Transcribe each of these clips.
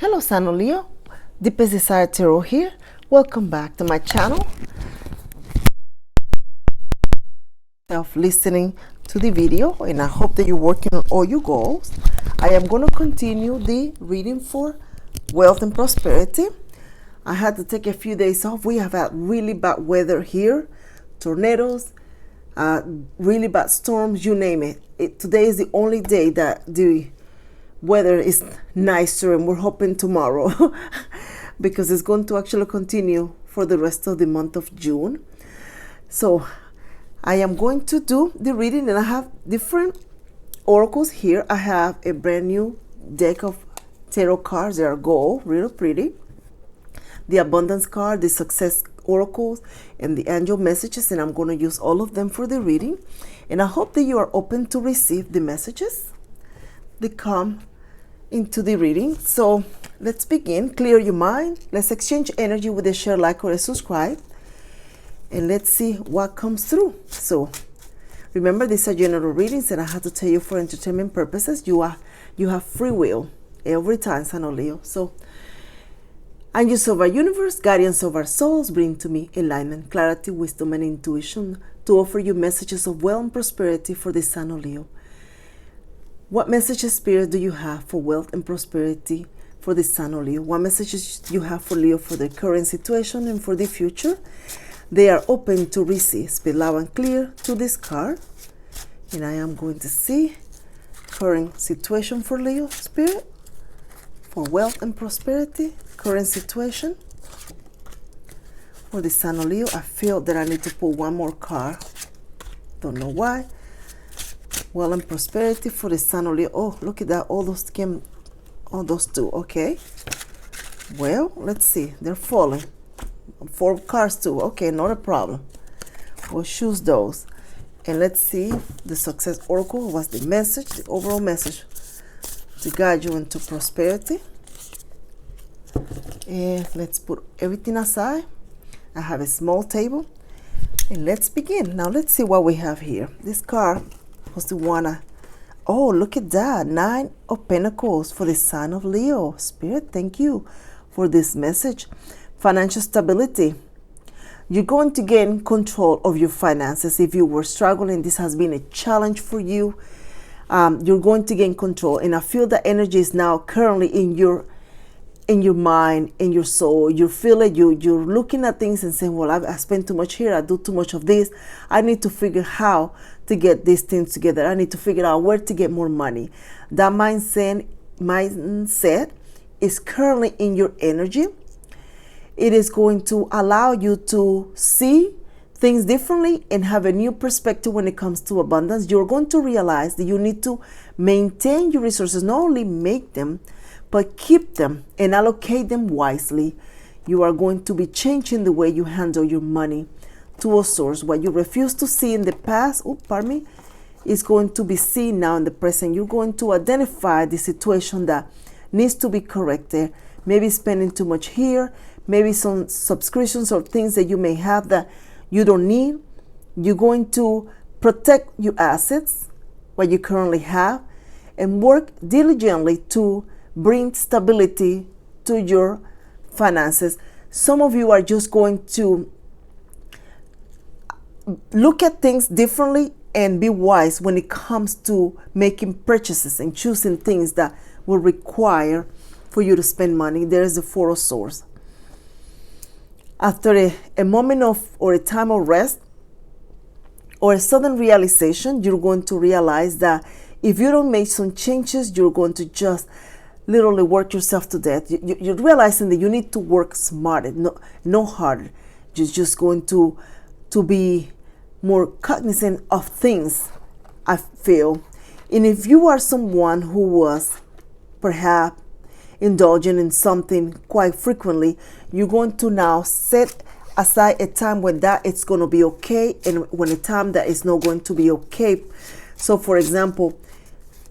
Hello San Leo, Deepest Desire Tarot here. Welcome back to my channel. Listening to the video, and I hope that you're working on all your goals. I am going to continue the reading for wealth and prosperity. I had to take a few days off. We have had really bad weather here, tornadoes, really bad storms, you name it. Today is the only day that the weather is nicer, and we're hoping tomorrow because it's going to actually continue for the rest of the month of June. So I am going to do the reading, and I have different oracles here. I have a brand new deck of tarot cards. They are gold, really pretty. The abundance card, the success oracles, and the angel messages, and I'm going to use all of them for the reading. And I hope that you are open to receive the messages that come into the reading. So let's begin. Clear your mind. Let's exchange energy with a share, like, or a subscribe, and let's see what comes through. So remember, these are general readings, and I have to tell you, for entertainment purposes, you have free will every time, San Leo. So, angels of our universe, guardians of our souls, bring to me enlightenment, clarity, wisdom, and intuition to offer you messages of wealth and prosperity for the San Leo. What messages, Spirit, do you have for wealth and prosperity for the San Leo? What messages do you have for Leo for the current situation and for the future? They are open to receive. Speak loud and clear to this card. And I am going to see current situation for Leo, Spirit, for wealth and prosperity, current situation for the San Leo. I feel that I need to pull one more card. Don't know why. Wealth and prosperity for the San Leo. Oh, look at that. All those two. Okay. Well, let's see. They're falling. 4 cards too. Okay, not a problem. We'll choose those. And let's see the success oracle. What's the message, the overall message to guide you into prosperity. And let's put everything aside. I have a small table. And let's begin. Now let's see what we have here. This card was the one. Oh, look at that. 9 of Pentacles for the sign of Leo. Spirit, thank you for this message. Financial stability. You're going to gain control of your finances. If you were struggling, this has been a challenge for you. You're going to gain control. And I feel the energy is now currently in your mind, in your soul. You feel it. You're looking at things and saying, well, I spend too much here. I do too much of this. I need to figure how to get these things together. I need to figure out where to get more money. That mindset is currently in your energy. It is going to allow you to see things differently and have a new perspective when it comes to abundance. You're going to realize that you need to maintain your resources, not only make them, but keep them and allocate them wisely. You are going to be changing the way you handle your money to a source. What you refuse to see in the past, is going to be seen now in the present. You're going to identify the situation that needs to be corrected. Maybe spending too much here, maybe some subscriptions or things that you may have that you don't need. You're going to protect your assets, what you currently have, and work diligently to bring stability to your finances. Some of you are just going to look at things differently and be wise when it comes to making purchases and choosing things that will require for you to spend money. There is the 4 of Swords. After a moment of, or a time of rest, or a sudden realization, you're going to realize that if you don't make some changes, you're going to just literally work yourself to death. You're realizing that you need to work smarter, no harder. You're just going to be more cognizant of things, I feel. And if you are someone who was perhaps indulging in something quite frequently, you're going to now set aside a time when that it's going to be okay, and when a time that is not going to be okay. So for example,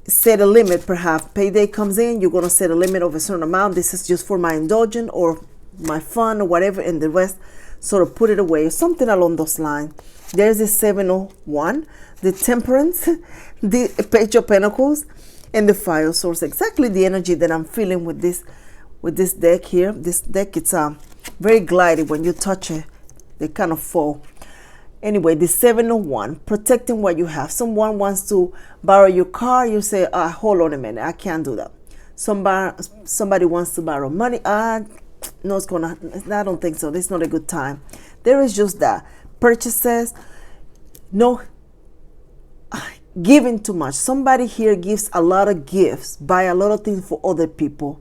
set a limit. Perhaps payday comes in, you're going to set a limit of a certain amount. This is just for my indulgence or my fun or whatever, and the rest sort of put it away, something along those lines. There's the 701, the Temperance, the Page of Pentacles, and the Fire Source. Exactly the energy that I'm feeling with this with this deck here. This deck, it's very glidey. When you touch it, they kind of fall. Anyway, the 701, protecting what you have. Someone wants to borrow your car. You say, hold on a minute, I can't do that. Somebody wants to borrow money. No, I don't think so. This is not a good time. There is just that. Purchases, no giving too much. Somebody here gives a lot of gifts, buy a lot of things for other people.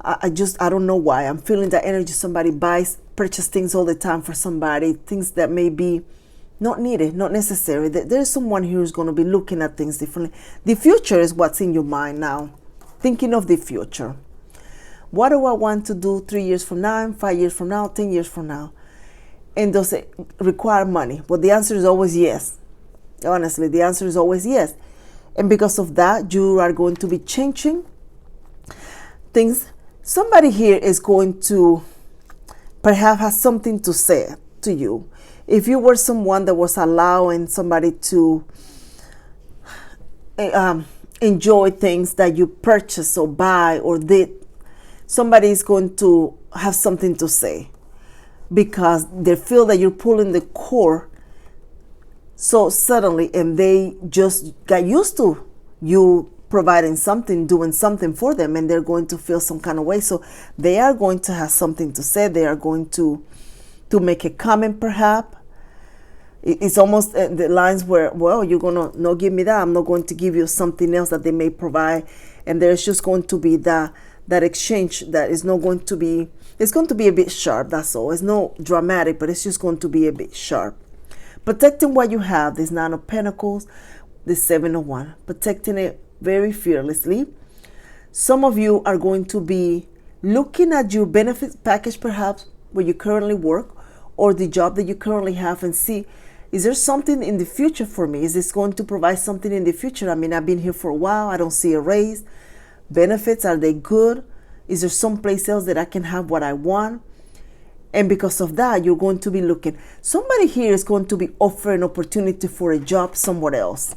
I don't know why. I'm feeling that energy. Somebody purchase things all the time for somebody, things that may be not needed, not necessary. There's someone here who's going to be looking at things differently. The future is what's in your mind now. Thinking of the future. What do I want to do 3 years from now, 5 years from now, 10 years from now? And does it require money? Well, the answer is always yes. Honestly, the answer is always yes. And because of that, you are going to be changing things. Somebody here is going to perhaps have something to say to you. If you were someone that was allowing somebody to enjoy things that you purchased or buy or did, somebody is going to have something to say because they feel that you're pulling the core so suddenly, and they just got used to you providing something, doing something for them, and they're going to feel some kind of way. So they are going to have something to say. They are going to make a comment, perhaps. It's almost the lines where, well, you're going to not give me that. I'm not going to give you something else that they may provide. And there's just going to be that exchange that is not going to be, it's going to be a bit sharp, that's all. It's not dramatic, but it's just going to be a bit sharp. Protecting what you have, this 9 of Pentacles, this 701, protecting it very fearlessly. Some of you are going to be looking at your benefits package, perhaps where you currently work or the job that you currently have, and see, is there something in the future for me? Is this going to provide something in the future? I mean, I've been here for a while. I don't see a raise. Benefits, are they good? Is there someplace else that I can have what I want? And because of that, you're going to be looking. Somebody here is going to be offering opportunity for a job somewhere else.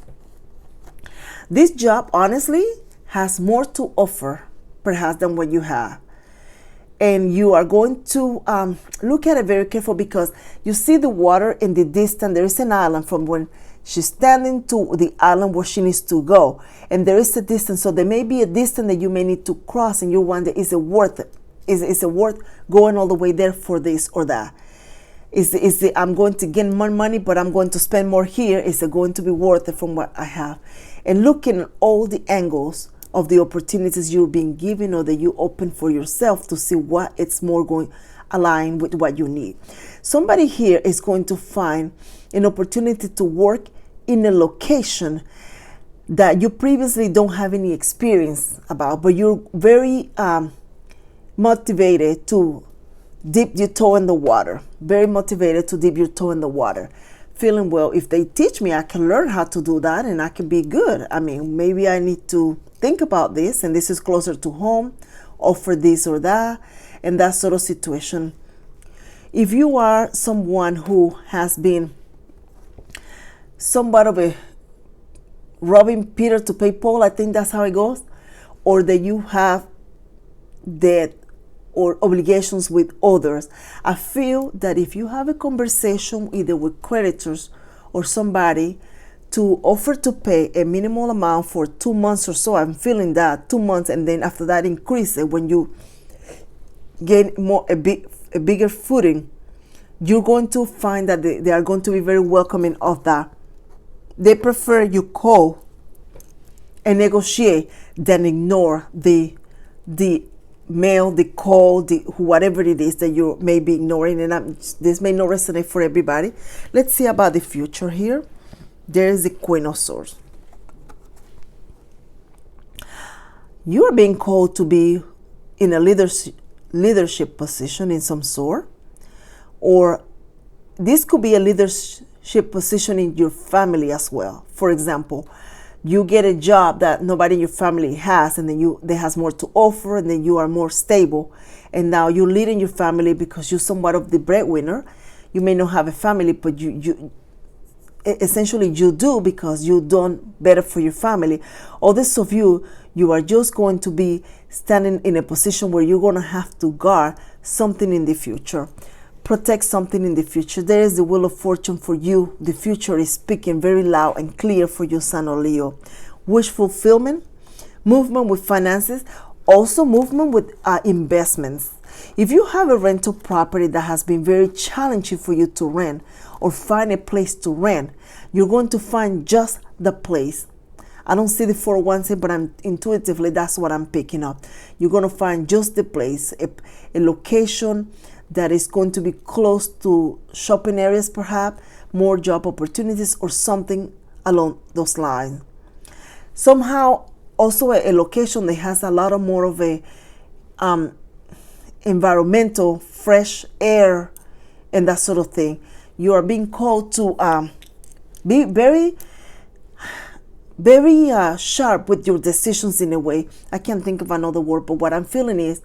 This job, honestly, has more to offer, perhaps, than what you have. And you are going to look at it very careful because you see the water in the distance. There is an island from when she's standing to the island where she needs to go. And there is a distance. So there may be a distance that you may need to cross, and you wonder, is it worth it? Is it worth going all the way there for this or that? Is it I'm going to get more money, but I'm going to spend more here? Is it going to be worth it from what I have? And looking at all the angles of the opportunities you're being given or that you open for yourself to see what it's more going align with what you need. Somebody here is going to find an opportunity to work in a location that you previously don't have any experience about, but you're very motivated to dip your toe in the water. Very motivated to dip your toe in the water. Feeling, well, if they teach me, I can learn how to do that and I can be good. I mean, maybe I need to think about this, and this is closer to home, offer this or that, and that sort of situation. If you are someone who has been somewhat of a robbing Peter to pay Paul, I think that's how it goes, or that you have debt or obligations with others, I feel that if you have a conversation either with creditors or somebody to offer to pay a minimal amount for 2 months or so, I'm feeling that 2 months, and then after that increase it when you gain a bigger footing, you're going to find that they are going to be very welcoming of that. They prefer you call and negotiate than ignore the mail, the call, whatever it is that you may be ignoring. And this may not resonate for everybody. Let's see about the future here. There is the Queen of Swords. You are being called to be in a leadership position in some sort, or this could be a leadership position in your family as well. For example, you get a job that nobody in your family has, and then they has more to offer, and then you are more stable, and now you're leading your family because you're somewhat of the breadwinner. You may not have a family, but you essentially you do, because you've done better for your family. Others of you You are just going to be standing in a position where you're going to have to guard something in the future, protect something in the future. There is the wheel of fortune for you. The future is speaking very loud and clear for you, Sun or Leo. Wish fulfillment, movement with finances, also movement with investments. If you have a rental property that has been very challenging for you to rent or find a place to rent, you're going to find just the place. I don't see the 401, but intuitively that's what I'm picking up. You're going to find just the place, a location that is going to be close to shopping areas, perhaps more job opportunities or something along those lines. Somehow also a location that has a lot of more of a environmental, fresh air and that sort of thing. You are being called to be very sharp with your decisions in a way. I can't think of another word, but what I'm feeling is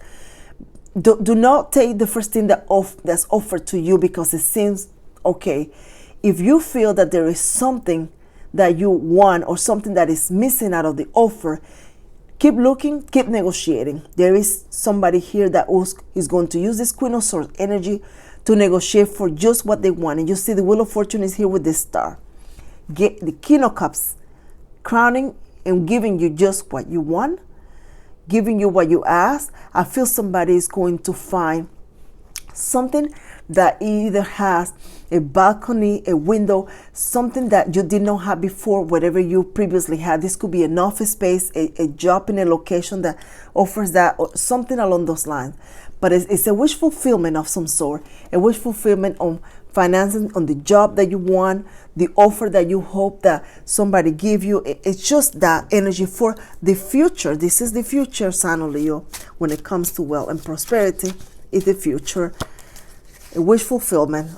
do not take the first thing that's offered to you because it seems okay. If you feel that there is something that you want or something that is missing out of the offer, keep looking, keep negotiating. There is somebody here that is going to use this Queen of Swords energy to negotiate for just what they want. And you see the Wheel of Fortune is here with this star. Get the King of Cups, crowning and giving you just what you want, giving you what you ask. I feel somebody is going to find something that either has a balcony, a window, something that you did not have before, whatever you previously had. This could be an office space, a job in a location that offers that, or something along those lines. But it's a wish fulfillment of some sort, a wish fulfillment on financing, on the job that you want, the offer that you hope that somebody give you. It's just that energy for the future. This is the future, Sun or Leo, when it comes to wealth and prosperity. It's the future. A wish fulfillment,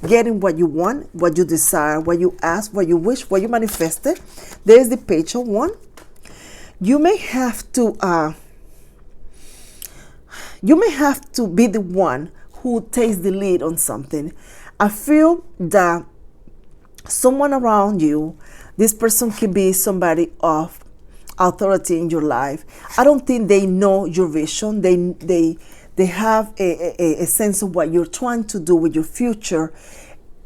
getting what you want, what you desire, what you ask, what you wish, what you manifested. There's the Page of Wands. You may have to be the one who takes the lead on something. I feel that someone around you, this person can be somebody of authority in your life. I don't think they know your vision. They have a sense of what you're trying to do with your future.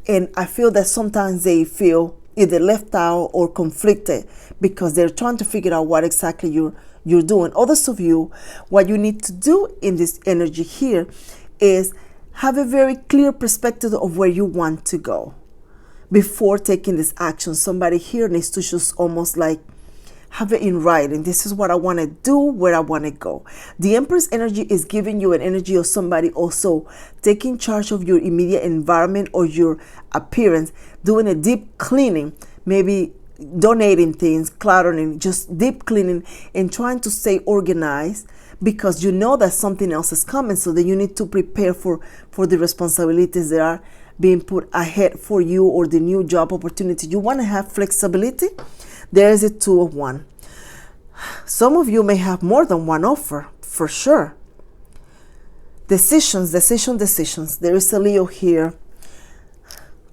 And I feel that sometimes they feel either left out or conflicted because they're trying to figure out what exactly you're doing. Others of you, what you need to do in this energy here is have a very clear perspective of where you want to go before taking this action. Somebody here needs to just almost like have it in writing. This is what I want to do, where I want to go. The Empress energy is giving you an energy of somebody also taking charge of your immediate environment or your appearance, doing a deep cleaning, maybe donating things, cluttering, just deep cleaning and trying to stay organized because you know that something else is coming, so that you need to prepare for the responsibilities that are being put ahead for you or the new job opportunity. You want to have flexibility. There is a Two of Wands. Some of you may have more than one offer, for sure. Decisions. There is a Leo here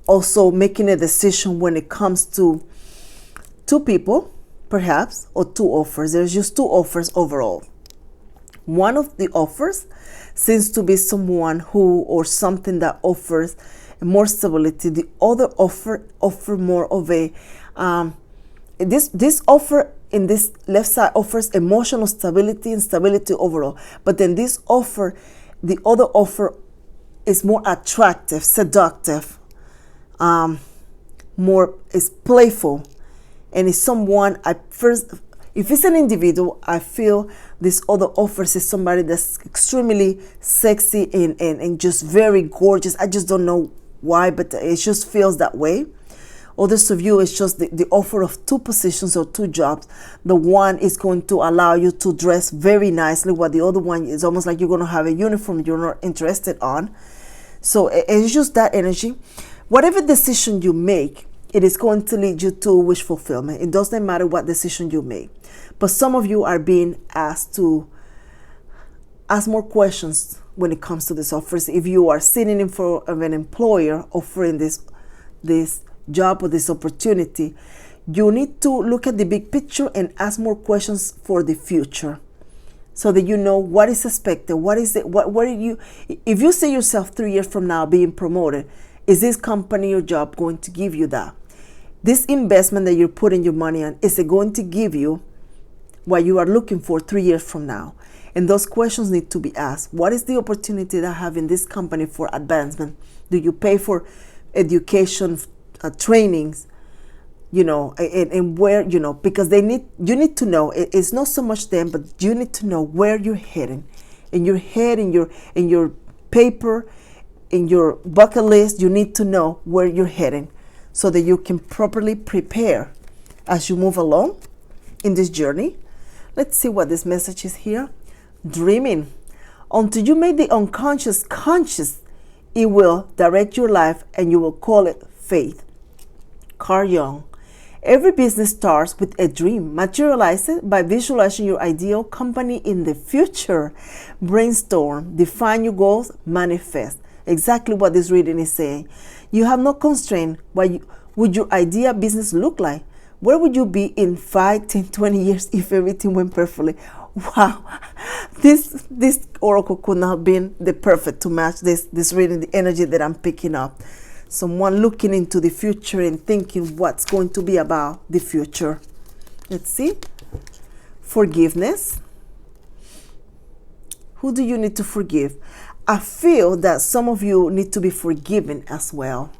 also making a decision when it comes to two people, perhaps, or two offers. There's just two offers overall. One of the offers seems to be someone who or something that offers more stability. The other offer more of a this offer in this left side offers emotional stability and stability overall. But then this offer, the other offer is more attractive, seductive, more is playful, and is someone if it's an individual, I feel this other offers is somebody that's extremely sexy and just very gorgeous. I just don't know why, but it just feels that way. Others of you, it's just the offer of two positions or two jobs. The one is going to allow you to dress very nicely, while the other one is almost like you're going to have a uniform you're not interested on. So it's just that energy. Whatever decision you make, it is going to lead you to wish fulfillment. It doesn't matter what decision you make. But some of you are being asked to ask more questions when it comes to these offers. If you are sitting in front of an employer offering this job or this opportunity, You need to look at the big picture and ask more questions for the future, so that you know what is expected. What is it? What are you? If you see yourself 3 years from now being promoted, is this company or job going to give you that? This investment that you're putting your money on, is it going to give you what you are looking for 3 years from now? And those questions need to be asked. What is the opportunity that I have in this company for advancement? Do you pay for education, trainings, and where, because you need to know, it's not so much them, but you need to know where you're heading. In your head, in your paper, in your bucket list, you need to know where you're heading, so that you can properly prepare as you move along in this journey. Let's see what this message is here. Dreaming. Until you make the unconscious conscious, it will direct your life, and you will call it faith. Carl Jung. Every business starts with a dream. Materialize it by visualizing your ideal company in the future. Brainstorm, define your goals, manifest. Exactly what this reading is saying. You have no constraint. What would your ideal business look like? Where would you be in 5, 10, 20 years if everything went perfectly? Wow, this oracle could not have been the perfect to match this reading, the energy that I'm picking up. Someone looking into the future and thinking what's going to be about the future. Let's see. Forgiveness. Who do you need to forgive? I feel that some of you need to be forgiven as well.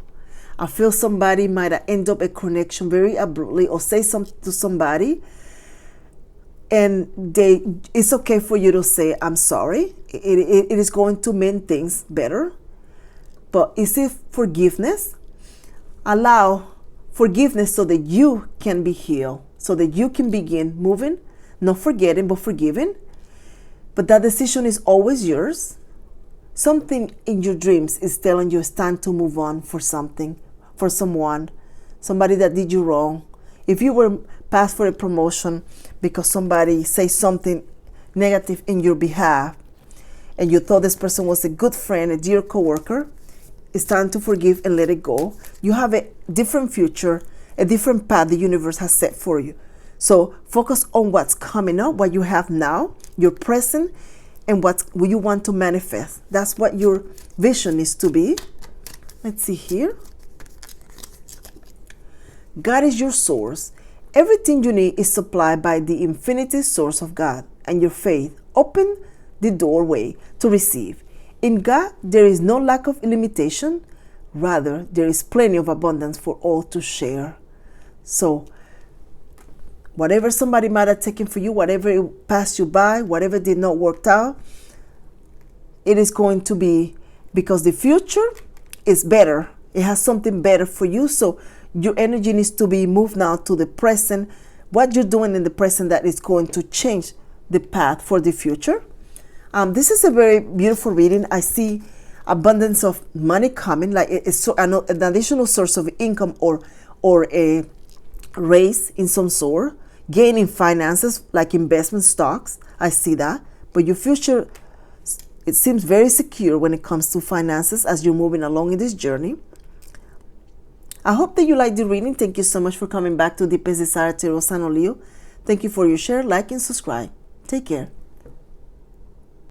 I feel somebody might end up a connection very abruptly, or say something to somebody, and it's okay for you to say, I'm sorry. It is going to make things better. But is it forgiveness? Allow forgiveness so that you can be healed, so that you can begin moving, not forgetting, but forgiving. But that decision is always yours. Something in your dreams is telling you it's time to move on for something, for someone, somebody that did you wrong. If you were passed for a promotion because somebody said something negative in your behalf, and you thought this person was a good friend, a dear coworker, it's time to forgive and let it go. You have a different future, a different path the universe has set for you. So focus on what's coming up, what you have now, your present, and what you want to manifest. That's what your vision is to be. Let's see here. God is your source. Everything you need is supplied by the infinite source of God, and your faith open the doorway to receive. In God, there is no lack of limitation. Rather, there is plenty of abundance for all to share. So, whatever somebody might have taken for you, whatever passed you by, whatever did not work out, it is going to be, because the future is better. It has something better for you. So, your energy needs to be moved now to the present. What you're doing in the present that is going to change the path for the future. This is a very beautiful reading. I see abundance of money coming, like an additional source of income or a raise in some sort. Gaining finances, like investment stocks. I see that. But your future, it seems very secure when it comes to finances as you're moving along in this journey. I hope that you liked the reading. Thank you so much for coming back to Deepest Desire Tarot San Leo. Thank you for your share, like, and subscribe. Take care.